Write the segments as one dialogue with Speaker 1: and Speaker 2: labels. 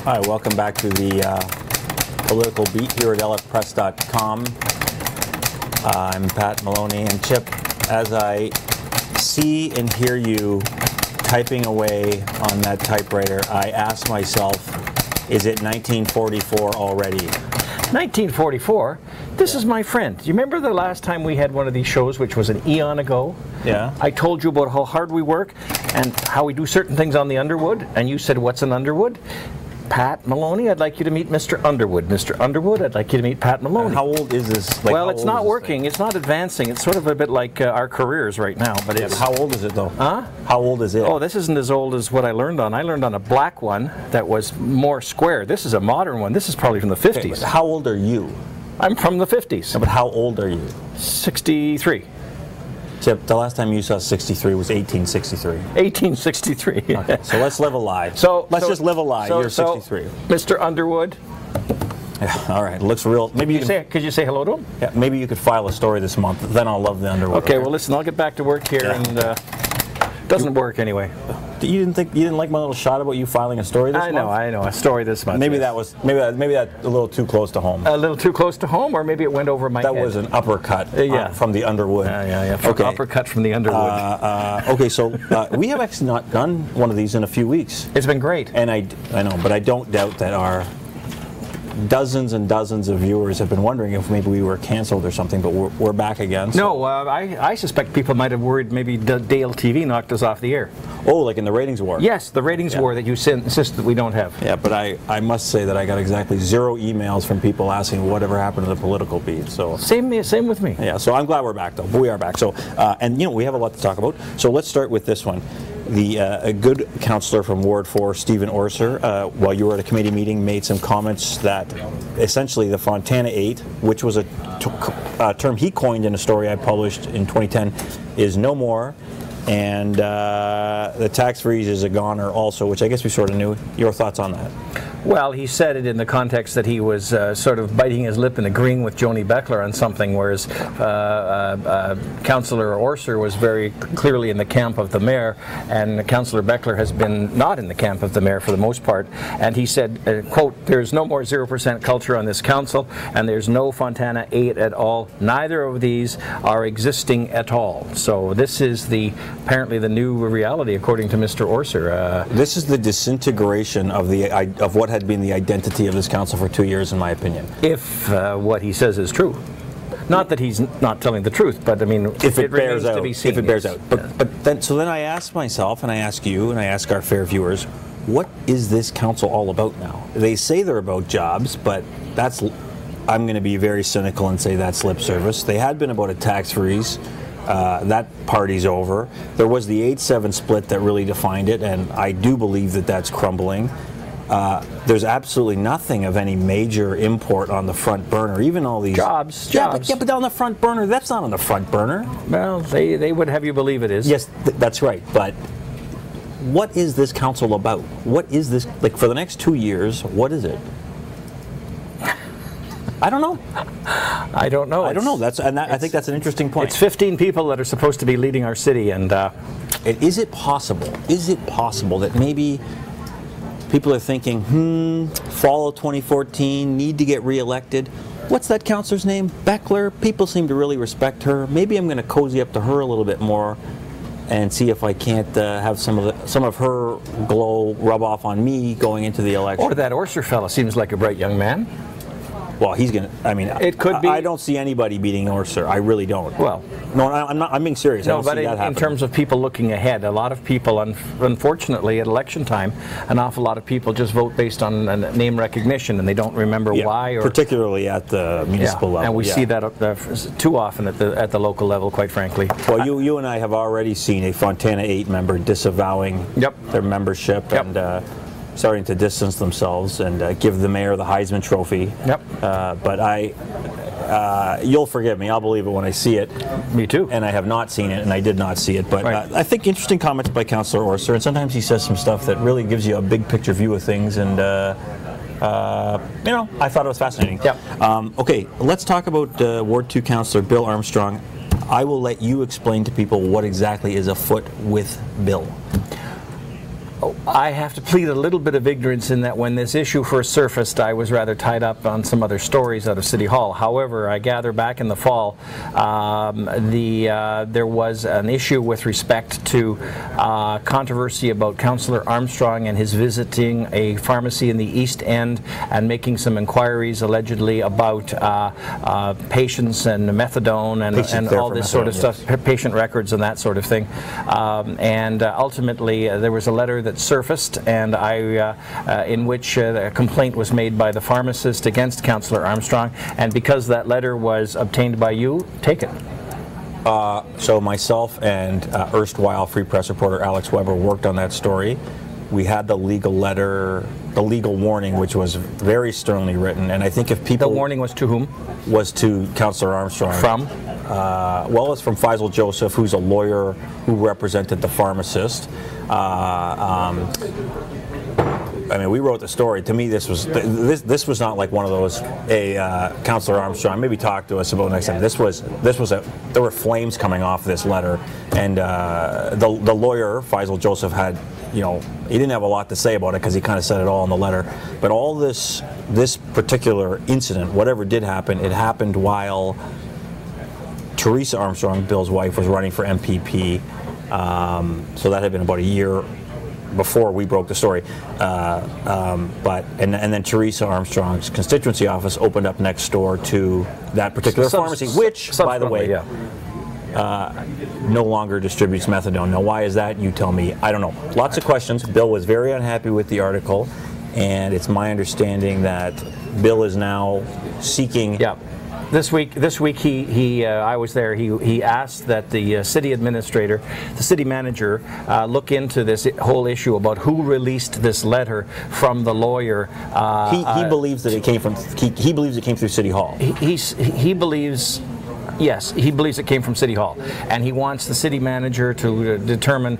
Speaker 1: Hi, welcome back to the Political Beat here at LFpress.com. I'm Pat Maloney, and Chip, as I see and hear you typing away on that typewriter, I ask myself, is it 1944 already?
Speaker 2: 1944? This is my friend. Do you remember the last time we had one of these shows, which was an eon ago?
Speaker 1: Yeah.
Speaker 2: I told you about how hard we work and how we do certain things on the Underwood, and you said, what's an Underwood? Pat Maloney, I'd like you to meet Mr. Underwood. Mr. Underwood, I'd like you to meet Pat Maloney.
Speaker 1: And how old is this?
Speaker 2: Well, it's not working. It's not advancing. It's sort of a bit like our careers right now. But
Speaker 1: yeah, how old is it, though?
Speaker 2: Huh?
Speaker 1: How old is it?
Speaker 2: Oh, this isn't as old as what I learned on. I learned on a black one that was more square. This is a modern one. This is probably from the 50s.
Speaker 1: Okay, how old are you?
Speaker 2: I'm from the 50s.
Speaker 1: No, but how old are you?
Speaker 2: 63.
Speaker 1: Chip, the last time you saw 63 was 1863.
Speaker 2: 1863.
Speaker 1: Okay, so let's live a lie. Let's just live a lie. You're 63.
Speaker 2: Mr. Underwood.
Speaker 1: Yeah, all right, looks real. Maybe
Speaker 2: could you say hello to him?
Speaker 1: Yeah, maybe you could file a story this month. Then I'll love the Underwood.
Speaker 2: Okay, well listen, I'll get back to work here, and doesn't work anyway.
Speaker 1: You didn't like my little shot about you filing a story this month?
Speaker 2: I know, a story this month.
Speaker 1: Maybe
Speaker 2: yes.
Speaker 1: maybe that's a little too close to home.
Speaker 2: A little too close to home, or maybe it went over my head.
Speaker 1: That was an uppercut from the Underwood.
Speaker 2: Yeah.
Speaker 1: Okay.
Speaker 2: Uppercut from the Underwood.
Speaker 1: Okay, so we have actually not done one of these in a few weeks.
Speaker 2: It's been great.
Speaker 1: And I know, but I don't doubt that our dozens and dozens of viewers have been wondering if maybe we were canceled or something, but we're back again. So.
Speaker 2: No, I suspect people might have worried maybe Dale TV knocked us off the air.
Speaker 1: Oh, like in the ratings war?
Speaker 2: Yes, the ratings war that you insist that we don't have.
Speaker 1: Yeah, but I must say that I got exactly 0 emails from people asking whatever happened to the Political Beat. So
Speaker 2: same with me.
Speaker 1: Yeah, so I'm glad we're back though. But we are back. So and we have a lot to talk about. So let's start with this one. A good councillor from Ward 4, Stephen Orser, while you were at a committee meeting, made some comments that essentially the Fontana 8, which was a term he coined in a story I published in 2010, is no more, and the tax freeze is a goner also, which I guess we sort of knew. Your thoughts on that?
Speaker 2: Well, he said it in the context that he was sort of biting his lip and agreeing with Joni Beckler on something, whereas Councillor Orser was very clearly in the camp of the mayor, and Councillor Beckler has been not in the camp of the mayor for the most part. And he said, quote, "There's no more 0% culture on this council, and there's no Fontana 8 at all. Neither of these are existing at all." So this is apparently the new reality, according to Mr. Orser.
Speaker 1: This is the disintegration of what had been the identity of this council for 2 years, in my opinion.
Speaker 2: If what he says is true. Not that he's not telling the truth, but I mean,
Speaker 1: if it bears out,
Speaker 2: to be seen,
Speaker 1: if it bears out. But then I ask myself, and I ask you, and I ask our fair viewers, what is this council all about now? They say they're about jobs, but I'm going to be very cynical and say that's lip service. They had been about a tax freeze. That party's over. There was the 8-7 split that really defined it, and I do believe that that's crumbling. There's absolutely nothing of any major import on the front burner. Even all these
Speaker 2: jobs.
Speaker 1: But on the front burner, that's not on the front burner.
Speaker 2: Well, they would have you believe it is.
Speaker 1: Yes, that's right. But what is this council about? What is this like for the next 2 years? What is it? I don't know.
Speaker 2: I don't know.
Speaker 1: I think that's an interesting point.
Speaker 2: It's 15 people that are supposed to be leading our city, and
Speaker 1: is it possible? Is it possible that maybe people are thinking, fall of 2014, need to get reelected? What's that councillor's name? Beckler? People seem to really respect her. Maybe I'm going to cozy up to her a little bit more and see if I can't have some of her glow rub off on me going into the election.
Speaker 2: Or that Orser fella seems like a bright young man.
Speaker 1: Well, he's going to, I mean,
Speaker 2: it could be.
Speaker 1: I don't see anybody beating Orser. I really don't.
Speaker 2: Well,
Speaker 1: no, I'm being serious.
Speaker 2: No,
Speaker 1: I don't
Speaker 2: but
Speaker 1: see that
Speaker 2: in terms of people looking ahead, a lot of people, unfortunately, at election time, an awful lot of people just vote based on name recognition, and they don't remember why. Or
Speaker 1: particularly at the municipal level.
Speaker 2: And we see that too often at the local level, quite frankly.
Speaker 1: Well, you and I have already seen a Fontana 8 member disavowing their membership and starting to distance themselves and give the mayor the Heisman Trophy. But you'll forgive me. I'll believe it when I see it.
Speaker 2: Me too.
Speaker 1: And I have not seen it, and I did not see it. But I think interesting comments by Councillor Orser, and sometimes he says some stuff that really gives you a big picture view of things. And I thought it was fascinating. Okay, let's talk about Ward 2 Councillor Bill Armstrong. I will let you explain to people what exactly is afoot with Bill.
Speaker 2: I have to plead a little bit of ignorance in that when this issue first surfaced, I was rather tied up on some other stories out of City Hall. However, I gather back in the fall, there was an issue with respect to controversy about Councillor Armstrong and his visiting a pharmacy in the East End and making some inquiries allegedly about patients and methadone and all this sort of stuff, patient records and that sort of thing. And ultimately, there was a letter that surfaced, and in which a complaint was made by the pharmacist against Councillor Armstrong. And because that letter was obtained by you, take it.
Speaker 1: So myself and erstwhile Free Press reporter Alex Weber worked on that story. We had the legal letter, the legal warning, which was very sternly written. And I think if people...
Speaker 2: The warning was to whom?
Speaker 1: Was to Councillor Armstrong.
Speaker 2: From?
Speaker 1: Well, it's from Faisal Joseph, who's a lawyer who represented the pharmacist. I mean, we wrote the story. To me, this was not like one of those. Councillor Armstrong, maybe talk to us about next time. There were flames coming off this letter, and the lawyer Faisal Joseph had, he didn't have a lot to say about it because he kind of said it all in the letter. But all this particular incident, whatever did happen, it happened while Teresa Armstrong, Bill's wife, was running for MPP. So that had been about a year before we broke the story, and then Teresa Armstrong's constituency office opened up next door to that particular pharmacy, which, by the way, no longer distributes methadone. Now, why is that? You tell me. I don't know. Lots of questions. Bill was very unhappy with the article, and it's my understanding that Bill is now seeking.
Speaker 2: Yeah. This week, I was there. He asked that the city administrator, the city manager, look into this whole issue about who released this letter from the lawyer.
Speaker 1: He believes that it came from. He believes it came through City Hall.
Speaker 2: He believes. Yes, he believes it came from City Hall, and he wants the city manager to determine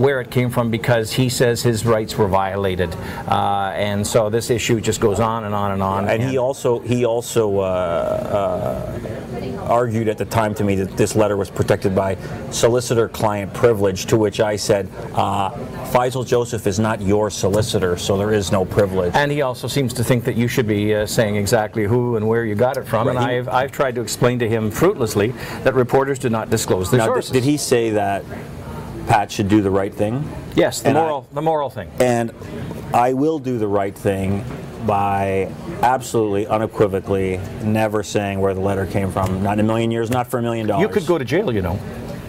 Speaker 2: where it came from, because he says his rights were violated, and so this issue just goes on and on and on.
Speaker 1: And he also argued at the time to me that this letter was protected by solicitor-client privilege, to which I said, Faisal Joseph is not your solicitor, so there is no privilege.
Speaker 2: And he also seems to think that you should be saying exactly who and where you got it from, right. And I've tried to explain to him fruitlessly that reporters do not disclose their sources.
Speaker 1: Did he say that Pat should do the right thing?
Speaker 2: Yes, the moral thing.
Speaker 1: And I will do the right thing by absolutely, unequivocally never saying where the letter came from. Not in a million years, not for $1 million.
Speaker 2: You could go to jail,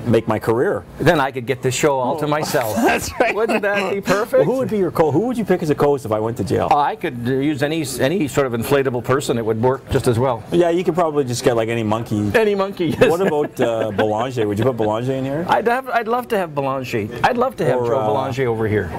Speaker 1: Make my career.
Speaker 2: Then I could get this show all to myself.
Speaker 1: That's right.
Speaker 2: Wouldn't that be perfect?
Speaker 1: Well, who would be your co-host? Who would you pick as a co-host if I went to jail?
Speaker 2: I could use any sort of inflatable person. It would work just as well.
Speaker 1: Yeah, you could probably just get like any monkey.
Speaker 2: Any monkey. Yes.
Speaker 1: What about Belanger? Would you put Belanger in here?
Speaker 2: I'd love to have Belanger. I'd love to have Joe Belanger over here.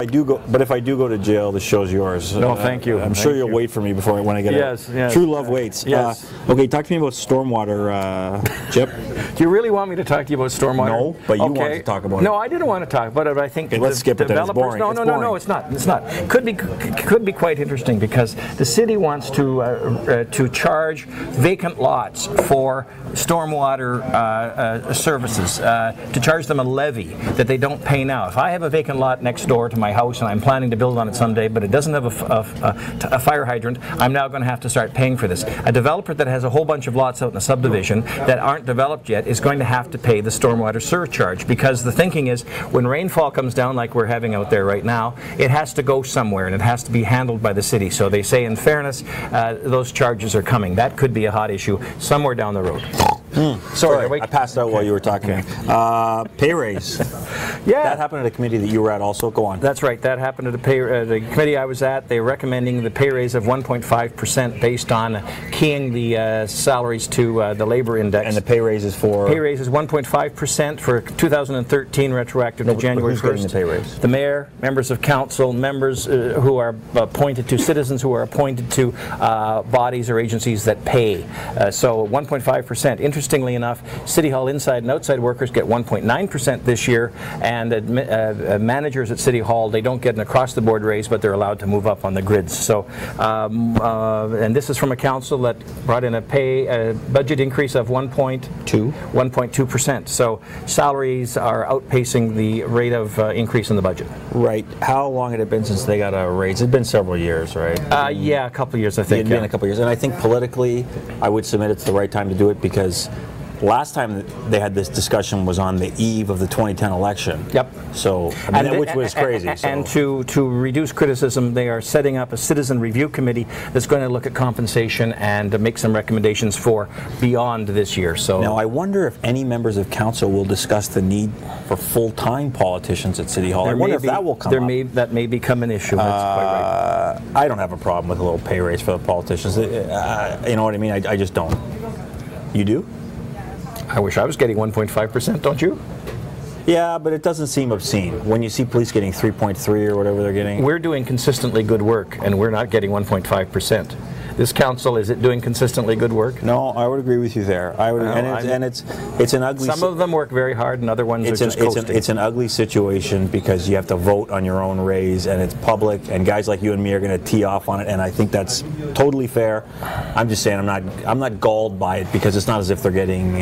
Speaker 1: But if I do go to jail, the show's yours.
Speaker 2: No, thank you.
Speaker 1: I'm sure you'll wait for me when I get out.
Speaker 2: Yes.
Speaker 1: True love waits.
Speaker 2: Yes.
Speaker 1: Okay, talk to me about stormwater, Chip.
Speaker 2: Do you really want me to talk to you about stormwater?
Speaker 1: No, but you wanted to talk about it.
Speaker 2: No, I didn't want to talk about it. I think
Speaker 1: let's skip it. It's boring.
Speaker 2: No, it's not. It's not. Could be quite interesting, because the city wants to charge vacant lots for stormwater services, to charge them a levy that they don't pay now. If I have a vacant lot next door to my house and I'm planning to build on it someday, but it doesn't have a fire hydrant, I'm now going to have to start paying for this. A developer that has a whole bunch of lots out in a subdivision that aren't developed yet is going to have to pay the stormwater surcharge, because the thinking is when rainfall comes down like we're having out there right now, it has to go somewhere and it has to be handled by the city. So they say, in fairness, those charges are coming. That could be a hot issue somewhere down the road.
Speaker 1: Sorry, I passed out while you were talking. Okay. Pay raise.
Speaker 2: Yeah.
Speaker 1: That happened at a committee that you were at also. Go on.
Speaker 2: That's right. That happened at the committee I was at. They were recommending the pay raise of 1.5% based on keying the salaries to the labor index.
Speaker 1: And the pay raise is for?
Speaker 2: Pay raise is 1.5% for 2013, retroactive to January 1st.
Speaker 1: Who's getting the pay raise?
Speaker 2: The mayor, members of council, members who are appointed to, citizens who are appointed to bodies or agencies that pay. So 1.5%. Interesting interestingly enough, City Hall inside and outside workers get 1.9% this year, and managers at City Hall, they don't get an across-the-board raise, but they're allowed to move up on the grids. So, and this is from a council that brought in a budget increase of 1.2%. So salaries are outpacing the rate of increase in the budget.
Speaker 1: Right. How long had it been since they got a raise? It's been several years, right?
Speaker 2: Yeah, a couple of years, I think.
Speaker 1: It's been a couple of years. And I think politically, I would submit it's the right time to do it, because last time that they had this discussion was on the eve of the 2010 election.
Speaker 2: Yep.
Speaker 1: So, I mean, which was crazy.
Speaker 2: And to reduce criticism, they are setting up a citizen review committee that's going to look at compensation and make some recommendations for beyond this year. So
Speaker 1: now I wonder if any members of council will discuss the need for full-time politicians at City Hall. I wonder if that will come up.
Speaker 2: That may become an issue. That's quite right.
Speaker 1: I don't have a problem with a little pay raise for the politicians. You know what I mean? I just don't. You do?
Speaker 2: I wish I was getting 1.5%, don't you?
Speaker 1: Yeah, but it doesn't seem obscene. When you see police getting 3.3 or whatever they're getting.
Speaker 2: We're doing consistently good work, and we're not getting 1.5%. This council, is it doing consistently good work?
Speaker 1: No, I would agree with you there. I would, it's an ugly.
Speaker 2: Some of them work very hard, and other ones are just coasting.
Speaker 1: It's an ugly situation, because you have to vote on your own raise, and it's public, and guys like you and me are going to tee off on it, and I think that's totally fair. I'm just saying I'm not galled by it, because it's not as if they're getting.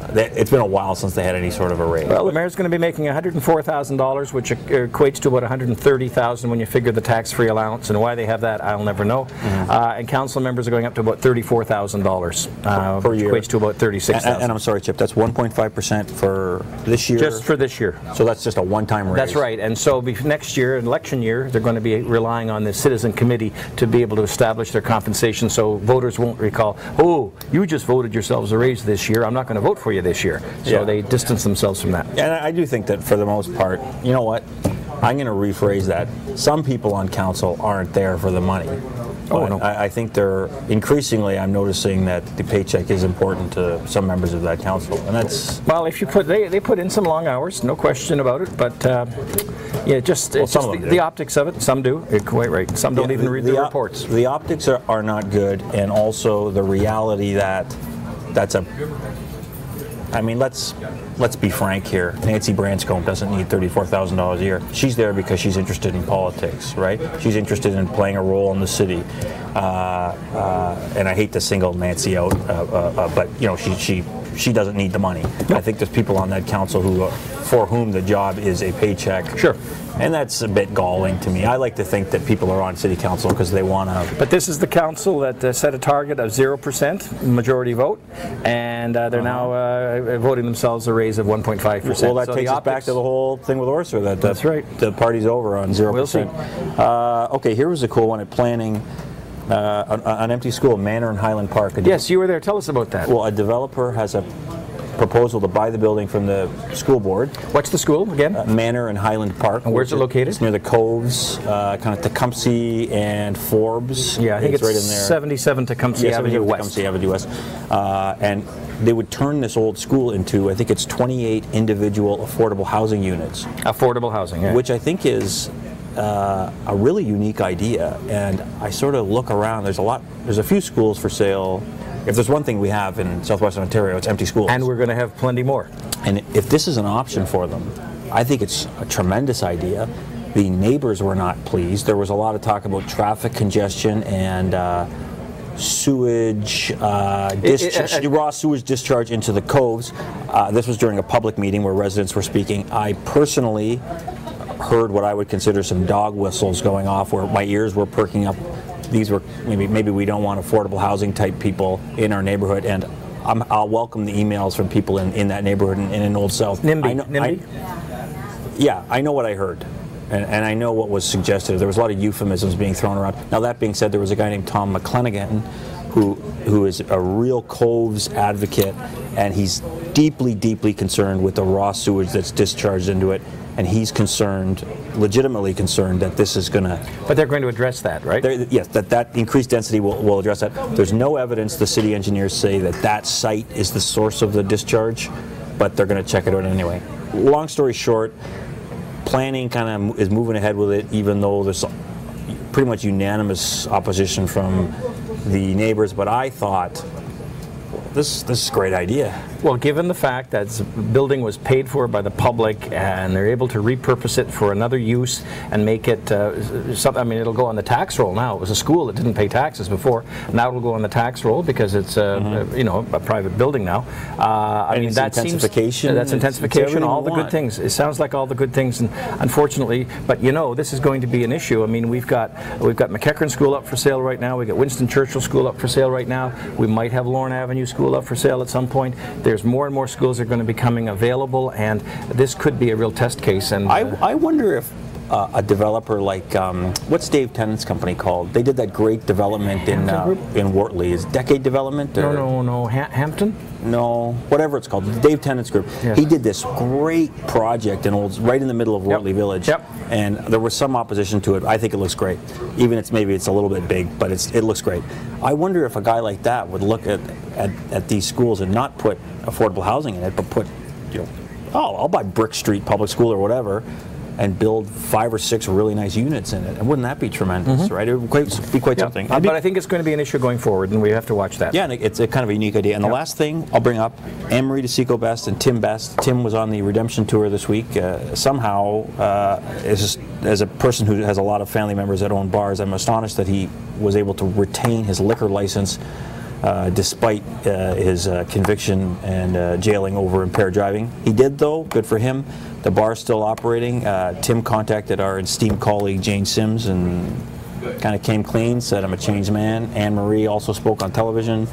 Speaker 1: It's been a while since they had any sort of a raise.
Speaker 2: Well, the mayor's going to be making $104,000, which equates to about $130,000 when you figure the tax-free allowance, and why they have that, I'll never know. And council members are going up to about $34,000
Speaker 1: per year,
Speaker 2: which equates to about $36,000.
Speaker 1: And I'm sorry, Chip, that's 1.5% for this year.
Speaker 2: Just for this year.
Speaker 1: So that's just a one-time raise.
Speaker 2: That's right. And so next year, election year, they're going to be relying on the citizen committee to be able to establish their compensation, so voters won't recall, oh, you just voted yourselves a raise this year, I'm not going to vote for you this year. So they distance themselves from that.
Speaker 1: And I do think that for the most part, you know what? I'm going to rephrase that. Some people on council aren't there for the money. Oh, no. I think they're increasingly. I'm noticing that the paycheck is important to some members of that council, and that's
Speaker 2: well. If you they put in some long hours, no question about it. But yeah, just the optics of it. Some do. You're quite right. Some don't even read the reports.
Speaker 1: The optics are not good, and also the reality that that's a. I mean, let's be frank here. Nancy Branscombe doesn't need $34,000 a year. She's there because she's interested in politics, right? She's interested in playing a role in the city. And I hate to single Nancy out, but you know, she doesn't need the money. Nope. I think there's people on that council for whom the job is a paycheck.
Speaker 2: Sure.
Speaker 1: And that's a bit galling to me. I like to think that people are on city council because they want to.
Speaker 2: But this is the council that set a target of 0% majority vote, and they're now voting themselves a raise of 1.5%.
Speaker 1: Well, that takes us back to the whole thing with Orser. That's right. The party's over on 0%.
Speaker 2: We'll see.
Speaker 1: Okay, here was a cool one at planning. An empty school, Manor in Highland Park.
Speaker 2: Yes, you were there. Tell us about that.
Speaker 1: Well, a developer has a proposal to buy the building from the school board.
Speaker 2: What's the school again?
Speaker 1: Manor in Highland Park.
Speaker 2: And where's it located?
Speaker 1: It's near the Coves, kind of Tecumseh and Forbes.
Speaker 2: Yeah, I think it's
Speaker 1: right in there.
Speaker 2: 77 Tecumseh Avenue West.
Speaker 1: Tecumseh Avenue West. And they would turn this old school into, I think it's 28 individual affordable housing units.
Speaker 2: Affordable housing, yeah.
Speaker 1: Which I think is a really unique idea. And I sort of look around, there's a few schools for sale. If there's one thing we have in southwestern Ontario, it's empty schools.
Speaker 2: And we're going to have plenty more.
Speaker 1: And if this is an option for them, I think it's a tremendous idea. The neighbors were not pleased. There was a lot of talk about traffic congestion and sewage, raw sewage discharge into the coves. This was during a public meeting where residents were speaking. I personally heard what I would consider some dog whistles going off, where my ears were perking up. These were maybe we don't want affordable housing type people in our neighborhood, and I'll welcome the emails from people in that neighborhood in Old South.
Speaker 2: NIMBY.
Speaker 1: Yeah, I know what I heard, and I know what was suggested. There was a lot of euphemisms being thrown around. Now that being said, there was a guy named Tom McClenaghan who is a real Coves advocate, and he's deeply, deeply concerned with the raw sewage that's discharged into it. And he's concerned, legitimately concerned, that this is going to...
Speaker 2: But they're going to address that, right?
Speaker 1: Yes, that increased density will address that. There's no evidence, the city engineers say, that site is the source of the discharge, but they're going to check it out anyway. Long story short, planning kind of is moving ahead with it, even though there's pretty much unanimous opposition from the neighbors. But I thought this is a great idea.
Speaker 2: Well, given the fact that the building was paid for by the public and they're able to repurpose it for another use and make it something, I mean, it'll go on the tax roll now. It was a school that didn't pay taxes before. Now it'll go on the tax roll because it's you know, a private building now. I mean, that seems that's intensification. All the good things. It sounds like all the good things, and unfortunately, but you know, this is going to be an issue. I mean, we've got McEachern School up for sale right now. We've got Winston Churchill School up for sale right now. We might have Lorne Avenue School up for sale at some point. There's more and more schools that are going to be becoming available, and this could be a real test case. And
Speaker 1: I wonder if a developer like what's Dave Tennant's company called? They did that great development in Wortley. Is Decade Development? Or?
Speaker 2: No, Hampton.
Speaker 1: No, whatever it's called, Dave Tennant's group.
Speaker 2: Yes.
Speaker 1: He did this great project in right in the middle of Wortley Village.
Speaker 2: Yep.
Speaker 1: And there was some opposition to it. I think it looks great. Even maybe it's a little bit big, but it looks great. I wonder if a guy like that would look at these schools and not put affordable housing in it, but put, you know, oh, I'll buy Brick Street Public School or whatever, and build 5 or 6 really nice units in it. And wouldn't that be tremendous, right? It would be quite something.
Speaker 2: But I think it's going to be an issue going forward, and we have to watch that.
Speaker 1: Yeah, and it's a kind of a unique idea. And the last thing I'll bring up, Anne-Marie DeSico Best and Tim Best. Tim was on the Redemption Tour this week. Somehow, as a person who has a lot of family members that own bars, I'm astonished that he was able to retain his liquor license despite his conviction and jailing over impaired driving. He did, though. Good for him. The bar's still operating. Tim contacted our esteemed colleague Jane Sims and kind of came clean, said I'm a changed man. Anne-Marie also spoke on television.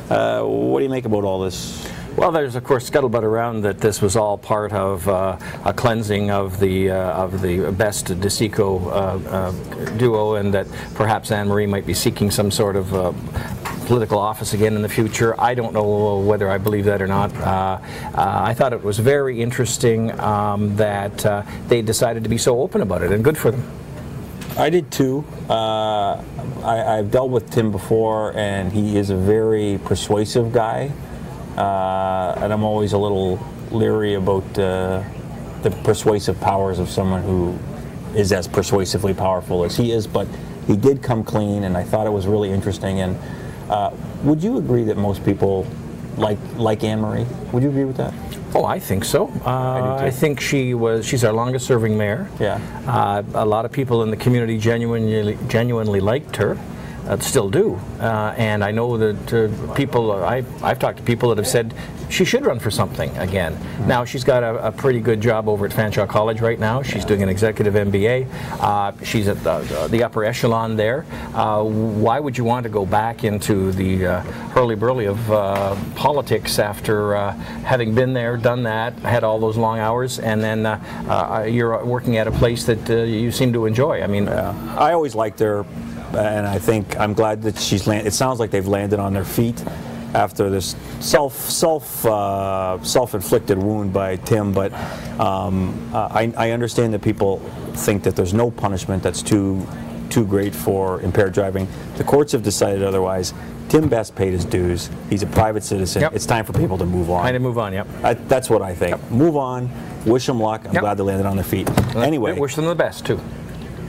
Speaker 1: What do you make about all this?
Speaker 2: Well, there's of course scuttlebutt around that this was all part of a cleansing of the Best DeSico duo, and that perhaps Anne-Marie might be seeking some sort of political office again in the future. I don't know whether I believe that or not. I thought it was very interesting that they decided to be so open about it, and good for them.
Speaker 1: I did too. I've dealt with Tim before, and he is a very persuasive guy. And I'm always a little leery about the persuasive powers of someone who is as persuasively powerful as he is, but he did come clean, and I thought it was really interesting. And would you agree that most people like Anne-Marie? Would you agree with that?
Speaker 2: Oh, I think so. I think she's our longest serving mayor.
Speaker 1: Yeah.
Speaker 2: A lot of people in the community genuinely liked her. Still do, and I know that people, I've talked to people that have said she should run for something again. Now she's got a pretty good job over at Fanshawe College right now. She's doing an executive MBA. She's at the upper echelon there. Why would you want to go back into the hurly-burly of politics after having been there, done that, had all those long hours, and then you're working at a place that you seem to enjoy? I mean,
Speaker 1: I always liked her. And I think I'm glad that she's landed. It sounds like they've landed on their feet after this self-inflicted wound by Tim. But I understand that people think that there's no punishment that's too great for impaired driving. The courts have decided otherwise. Tim Best paid his dues. He's a private citizen.
Speaker 2: Yep.
Speaker 1: It's time for people to move on.
Speaker 2: Time to move on. Yep.
Speaker 1: That's what I think.
Speaker 2: Yep.
Speaker 1: Move on. Wish them luck. I'm glad they landed on their feet. Anyway,
Speaker 2: wish them the best too.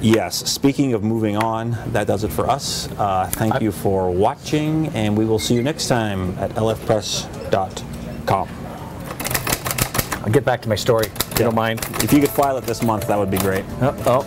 Speaker 1: Yes, speaking of moving on, that does it for us. Thank you for watching, and we will see you next time at lfpress.com.
Speaker 2: I'll get back to my story, if you don't mind.
Speaker 1: If you could file it this month, that would be great.
Speaker 2: Oh.